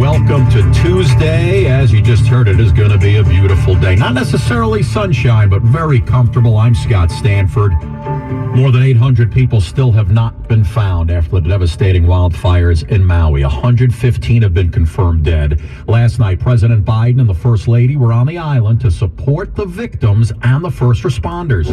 welcome to Tuesday. As you just heard, it is going to be a beautiful day. Not necessarily sunshine, but very comfortable. I'm Scott Stanford. More than 800 people still have not been found after the devastating wildfires in Maui. 115 have been confirmed dead. Last night, President Biden and the First Lady were on the island to support the victims and the first responders.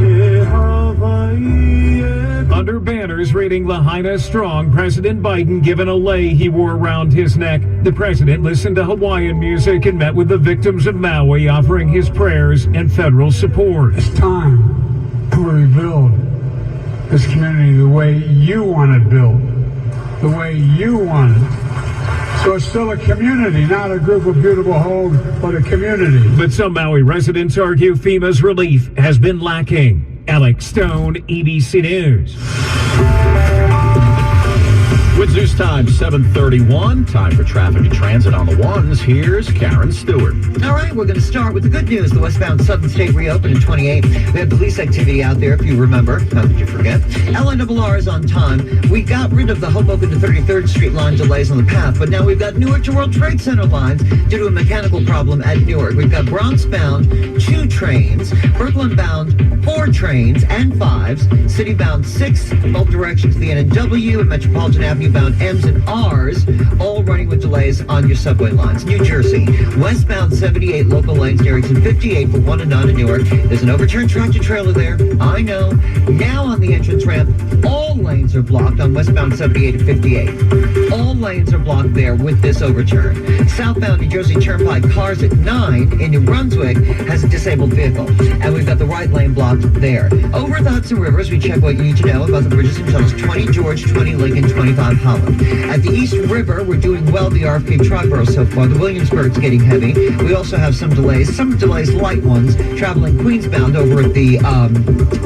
Under banners reading Lahaina Strong, President Biden given a lei he wore around his neck. The president listened to Hawaiian music and met with the victims of Maui, offering his prayers and federal support. It's time to rebuild this community the way you want it built, the way you want it. So it's still a community, not a group of beautiful homes, but a community. But some Maui residents argue FEMA's relief has been lacking. Alex Stone, ABC News. With news time, 7:31. Time for traffic and transit on the ones. Here's Karen Stewart. All right, we're going to start with the good news. The westbound Southern State reopened in 28. We had police activity out there, if you remember. How could you forget? LNRR is on time. We got rid of the Hoboken to 33rd Street line delays on the path, but now we've got Newark to World Trade Center lines due to a mechanical problem at Newark. We've got Bronx-bound 2 trains, Brooklyn-bound 4 trains and 5s, City-bound 6, both directions, the NNW and Metropolitan Avenue bound M's and R's, all running with delays on your subway lines. New Jersey, westbound 78 local lanes near exit 58 for 1 and 9 in Newark. There's an overturned tractor trailer there. I know. Now on the entrance ramp, all lanes are blocked on westbound 78 and 58. All lanes are blocked there with this overturn. Southbound New Jersey Turnpike cars at 9 in New Brunswick has a disabled vehicle, and we've got the right lane blocked there. Over the Hudson River, as we check what you need to know about the bridges and tunnels, 20 George, 20 Lincoln, 25 Holland. At the East River, we're doing well, the RFK Triborough so far. The Williamsburg's getting heavy. We also have some delays, light ones, traveling Queensbound over at the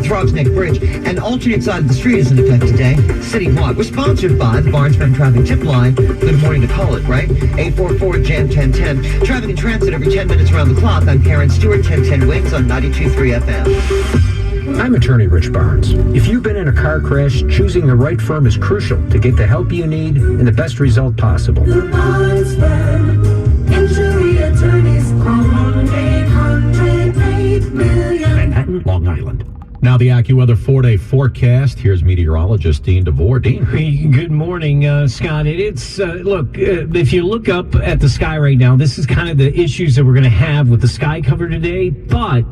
Throgs Neck Bridge. An alternate side of the street is in effect today, citywide. We're sponsored by the Barnesburg Traffic Tip Line. Good morning to call it, right? 844-JAM-1010. Traffic and transit every 10 minutes around the clock. I'm Karen Stewart, 1010 Wins on 92.3 FM. I'm attorney Rich Barnes. If you've been in a car crash, choosing the right firm is crucial to get the help you need and the best result possible. The Barnes Firm. Injury attorneys. Call 1-800-8-million. Manhattan, Long Island. Now the AccuWeather 4-day forecast. Here's meteorologist Dean DeVore. Dean. Hey, good morning, Scott. Look, if you look up at the sky right now, this is kind of the issues that we're going to have with the sky cover today, but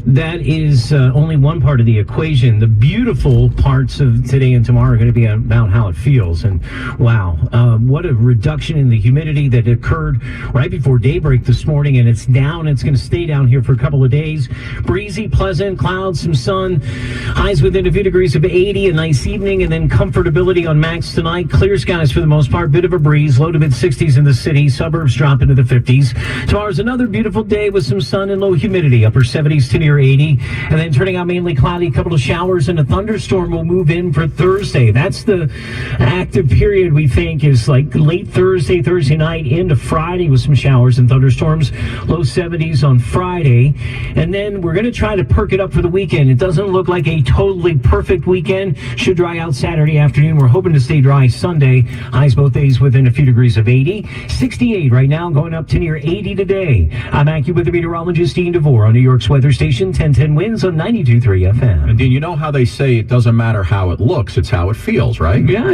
that is only one part of the equation. The beautiful parts of today and tomorrow are going to be about how it feels. And wow, what a reduction in the humidity that occurred right before daybreak this morning, and it's down. It's going to stay down here for a couple of days. Breezy, pleasant, clouds, some sun. Highs within a few degrees of 80, a nice evening, and then comfortability on max tonight. Clear skies for the most part, bit of a breeze, low to mid 60s in the city, suburbs drop into the 50s. Tomorrow's another beautiful day with some sun and low humidity, upper 70s to near 80, and then turning out mainly cloudy, a couple of showers, and a thunderstorm will move in for Thursday. That's the active period we think is like late Thursday night into Friday with some showers and thunderstorms, low 70s on Friday, and then we're going to try to perk it up for the weekend. It doesn't look like a totally perfect weekend. Should dry out Saturday afternoon. We're hoping to stay dry Sunday. Highs both days within a few degrees of 80. 68 right now, going up to near 80 today. I'm AccuWeather meteorologist Dean DeVore on New York's weather station, 1010 Winds on 92.3 FM. And Dean, you know how they say it doesn't matter how it looks, it's how it feels, right? Yeah.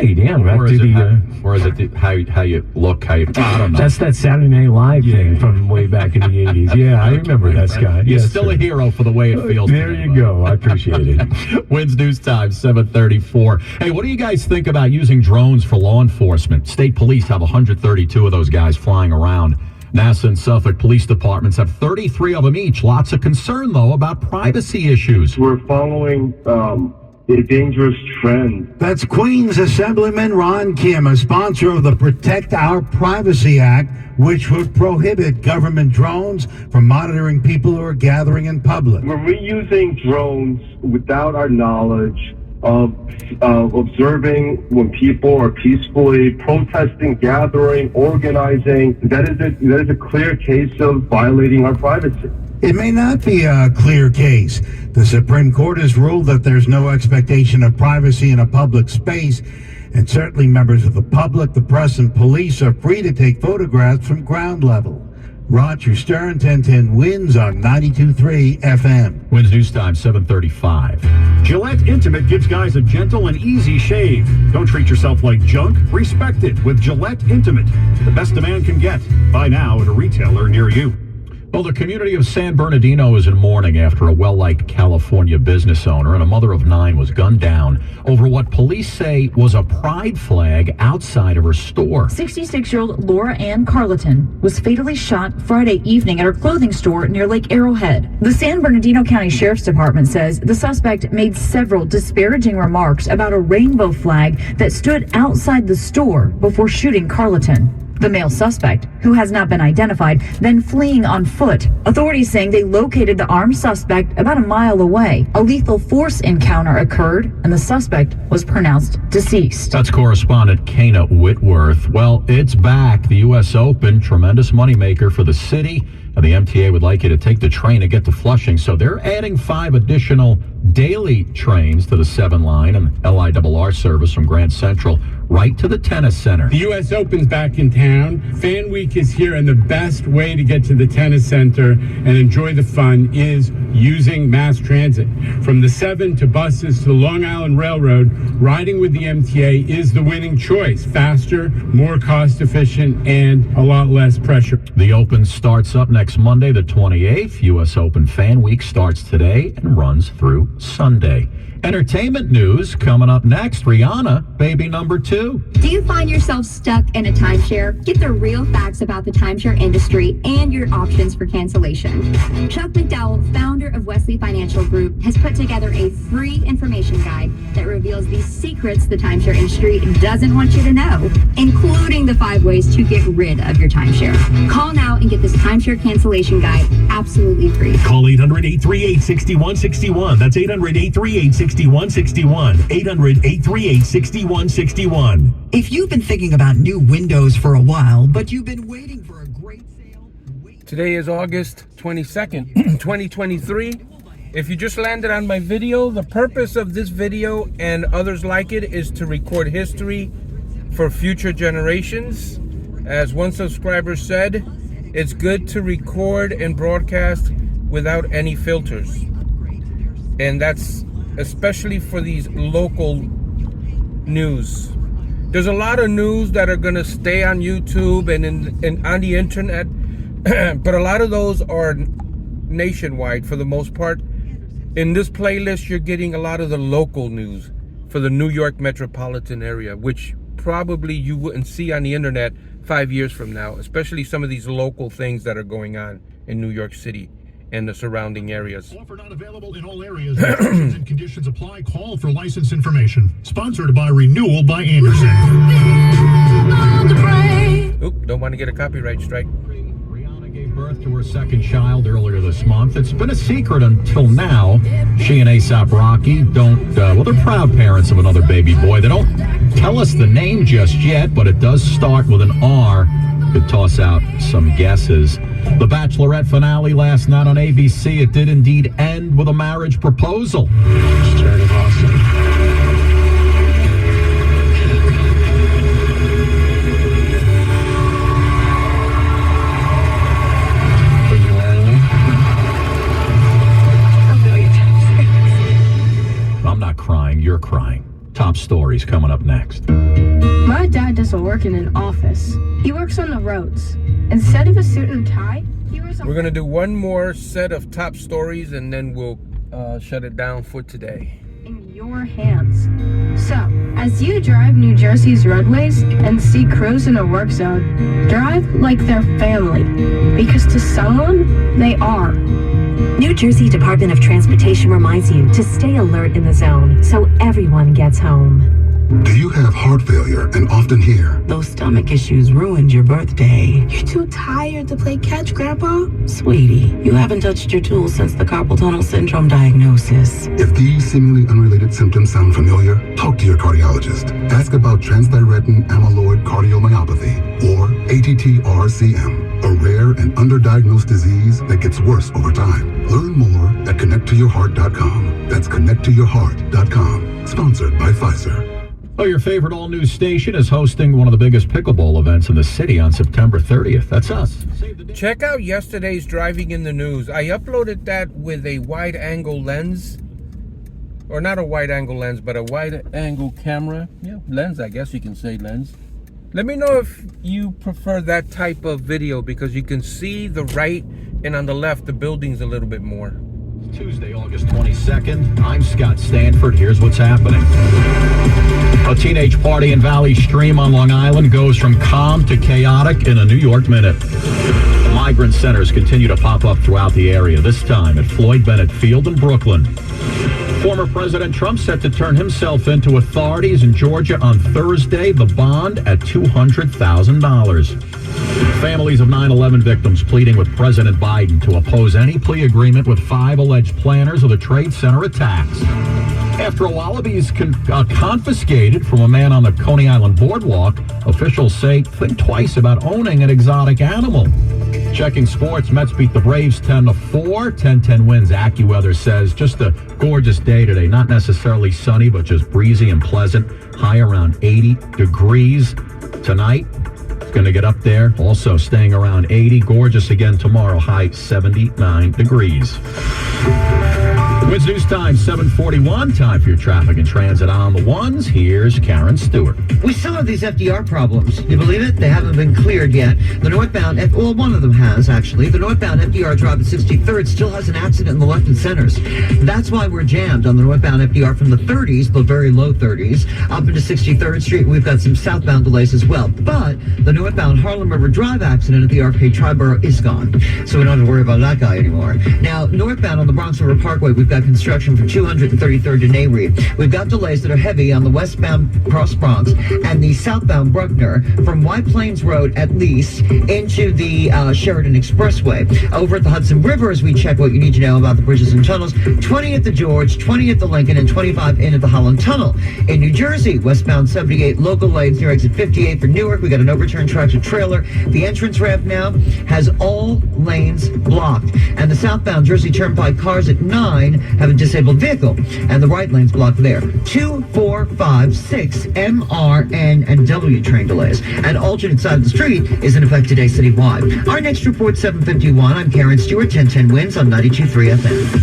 Or is it how you look, how you... I don't know. That's that Saturday Night Live thing from way back in the 80s. Yeah, I remember that, Scott. You're yes, still sir. A hero for the way it feels. There you go. I appreciate it. Winds news time, 7:34. Hey, what do you guys think about using drones for law enforcement? State police have 132 of those guys flying around. NASA and Suffolk police departments have 33 of them each. Lots of concern, though, about privacy issues. We're following a dangerous trend. That's Queens Assemblyman Ron Kim, a sponsor of the Protect Our Privacy Act, which would prohibit government drones from monitoring people who are gathering in public. We're reusing drones without our knowledge of observing when people are peacefully protesting, gathering, organizing. That is a clear case of violating our privacy. It may not be a clear case. The Supreme Court has ruled that there's no expectation of privacy in a public space, And certainly members of the public, the press, and police are free to take photographs from ground level. Roger Stern, 1010 Wins on 92.3 FM. Wins News Time, 7:35. Gillette Intimate gives guys a gentle and easy shave. Don't treat yourself like junk. Respect it with Gillette Intimate. The best a man can get. Buy now at a retailer near you. Well, the community of San Bernardino is in mourning after a well-liked California business owner and a mother of 9 was gunned down over what police say was a pride flag outside of her store. 66-year-old Laura Ann Carleton was fatally shot Friday evening at her clothing store near Lake Arrowhead. The San Bernardino County Sheriff's Department says the suspect made several disparaging remarks about a rainbow flag that stood outside the store before shooting Carleton. The male suspect, who has not been identified, then fleeing on foot. Authorities saying they located the armed suspect about a mile away. A lethal force encounter occurred, and the suspect was pronounced deceased. That's correspondent Kana Whitworth. Well, it's back. The U.S. Open, tremendous moneymaker for the city. And the MTA would like you to take the train to get to Flushing, so they're adding 5 additional daily trains to the 7 line and LIRR service from Grand Central right to the tennis center. The U.S. Open's back in town. Fan Week is here, and the best way to get to the tennis center and enjoy the fun is using mass transit. From the 7 to buses to the Long Island Railroad, riding with the MTA is the winning choice. Faster, more cost efficient, and a lot less pressure. The Open starts up next Monday, the 28th. U.S. Open Fan Week starts today and runs through Sunday. Entertainment news coming up next. Rihanna, baby number 2. Do you find yourself stuck in a timeshare? Get the real facts about the timeshare industry and your options for cancellation. Chuck McDowell, founder of Wesley Financial Group, has put together a free information guide that reveals the secrets the timeshare industry doesn't want you to know, including the 5 ways to get rid of your timeshare. Call now and get this timeshare cancellation guide absolutely free. Call 800-838-6161. That's 800-838-6161. 800-838-6161. If you've been thinking about new windows for a while, but you've been waiting for a great sale... Today is August 22nd, 2023. If you just landed on my video, the purpose of this video and others like it is to record history for future generations. As one subscriber said, it's good to record and broadcast without any filters. And that's especially for these local news. There's a lot of news that are going to stay on YouTube and on the internet, but a lot of those are nationwide for the most part. In this playlist, you're getting a lot of the local news for the New York Metropolitan area, which probably you wouldn't see on the internet 5 years from now, especially some of these local things that are going on in New York City and the surrounding areas. Offer not available in all areas. Restrictions and conditions apply. Call for license information. Sponsored by Renewal by Anderson. Oop, don't want to get a copyright strike. Rihanna gave birth to her second child earlier this month. It's been a secret until now. She and A$AP Rocky don't, well, they're proud parents of another baby boy. They don't tell us the name just yet, but it does start with an R. Could toss out some guesses. The Bachelorette finale last night on ABC, it did indeed end with a marriage proposal. Jared of Austin. I'm not crying, you're crying. Top stories coming up next. My dad doesn't work in an office. He works on the roads. Instead of a suit and tie, he wears a... We're going to do one more set of top stories and then we'll shut it down for today. In your hands. So, as you drive New Jersey's roadways and see crews in a work zone, drive like they're family. Because to someone, they are. New Jersey Department of Transportation reminds you to stay alert in the zone so everyone gets home. Do you have heart failure and often hear, "Those stomach issues ruined your birthday"? You're too tired to play catch, Grandpa? Sweetie, you haven't touched your tools since the carpal tunnel syndrome diagnosis. If these seemingly unrelated symptoms sound familiar, talk to your cardiologist. Ask about transthyretin amyloid cardiomyopathy, or ATTR-CM, a rare and underdiagnosed disease that gets worse over time. Learn more at connecttoyourheart.com. That's connecttoyourheart.com. Sponsored by Pfizer. Oh, your favorite all-news station is hosting one of the biggest pickleball events in the city on September 30th. That's us. Check out yesterday's Driving in the News. I uploaded that with a wide-angle lens. Or not a wide-angle lens, but a wide-angle camera. Yeah, lens, I guess you can say lens. Let me know if you prefer that type of video, because you can see the right and on the left, the buildings a little bit more. Tuesday, August 22nd. I'm Scott Stanford. Here's what's happening. A teenage party in Valley Stream on Long Island goes from calm to chaotic in a New York minute. Migrant centers continue to pop up throughout the area, this time at Floyd Bennett Field in Brooklyn. Former President Trump set to turn himself into authorities in Georgia on Thursday, the bond at $200,000. Families of 9/11 victims pleading with President Biden to oppose any plea agreement with 5 alleged planners of the Trade Center attacks. After a wallaby is confiscated from a man on the Coney Island boardwalk, officials say think twice about owning an exotic animal. Checking sports, Mets beat the Braves 10-4. 10-10 wins. AccuWeather says just a gorgeous day today. Not necessarily sunny, but just breezy and pleasant. High around 80 degrees tonight. It's going to get up there. Also staying around 80. Gorgeous again tomorrow. High 79 degrees. Wins News Time, 7:41. Time for your traffic and transit on the ones. Here's Karen Stewart. We still have these FDR problems. You believe it? They haven't been cleared yet. The northbound, well, one of them has, actually. The northbound FDR drive at 63rd still has an accident in the left and centers. That's why we're jammed on the northbound FDR from the 30s, the very low 30s, up into 63rd Street. We've got some southbound delays as well. But the northbound Harlem River Drive accident at the Arcade Triborough is gone. So we don't have to worry about that guy anymore. Now, northbound on the Bronx River Parkway, we've got construction from 233rd to Nayrie. We've got delays that are heavy on the westbound Cross Bronx and the southbound Bruckner from White Plains Road at least into the Sheridan Expressway. Over at the Hudson River, as we check what you need to know about the bridges and tunnels, 20 at the George, 20 at the Lincoln, and 25 in at the Holland Tunnel. In New Jersey, westbound 78 local lanes near exit 58 for Newark. We got an overturned tractor trailer. The entrance ramp now has all lanes blocked. And the southbound Jersey Turnpike cars at 9 have a disabled vehicle, and the right lane's blocked there. 2, 4, 5, 6 M, R, N, and W train delays. An alternate side of the street is in effect today citywide. Our next report, 7:51. I'm Karen Stewart, 1010 wins on 92.3 FM.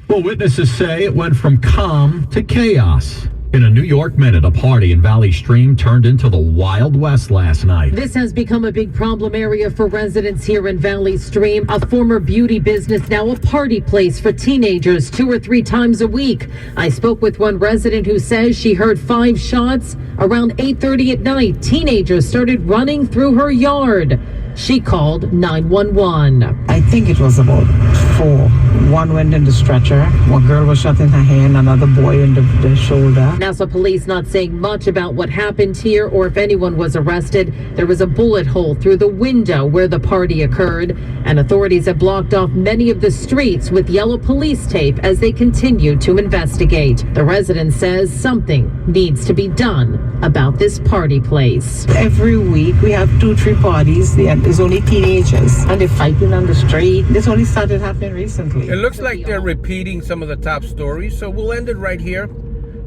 Well, witnesses say it went from calm to chaos. In a New York minute, a party in Valley Stream turned into the Wild West last night. This has become a big problem area for residents here in Valley Stream. A former beauty business, now a party place for teenagers 2 or 3 times a week. I spoke with one resident who says she heard 5 shots. Around 8:30 at night, teenagers started running through her yard. She called 911. I think it was about 4. One went in the stretcher. One girl was shot in her hand, another boy in the shoulder. Nassau police not saying much about what happened here or if anyone was arrested. There was a bullet hole through the window where the party occurred, and authorities have blocked off many of the streets with yellow police tape as they continue to investigate. The resident says something needs to be done about this party place. Every week we have 2-3 parties. There's only teenagers and they're fighting on the street. This only started happening recently. It looks like they're repeating some of the top stories, so we'll end it right here.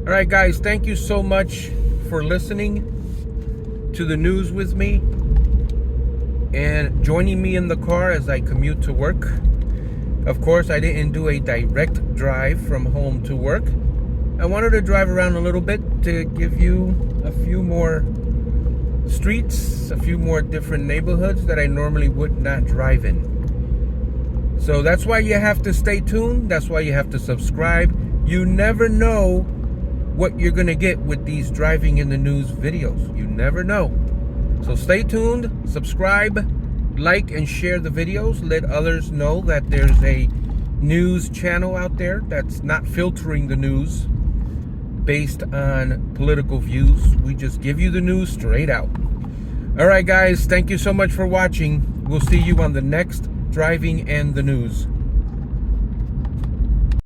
All right, guys, thank you so much for listening to the news with me and joining me in the car as I commute to work. Of course, I didn't do a direct drive from home to work. I wanted to drive around a little bit to give you a few more streets, a few more different neighborhoods that I normally would not drive in. So that's why you have to stay tuned. That's why you have to subscribe. You never know what you're going to get with these Driving in the News videos. You never know. So stay tuned, subscribe, like, and share the videos. Let others know that there's a news channel out there that's not filtering the news based on political views. We just give you the news straight out. All right, guys, thank you so much for watching. We'll see you on the next Driving and the News.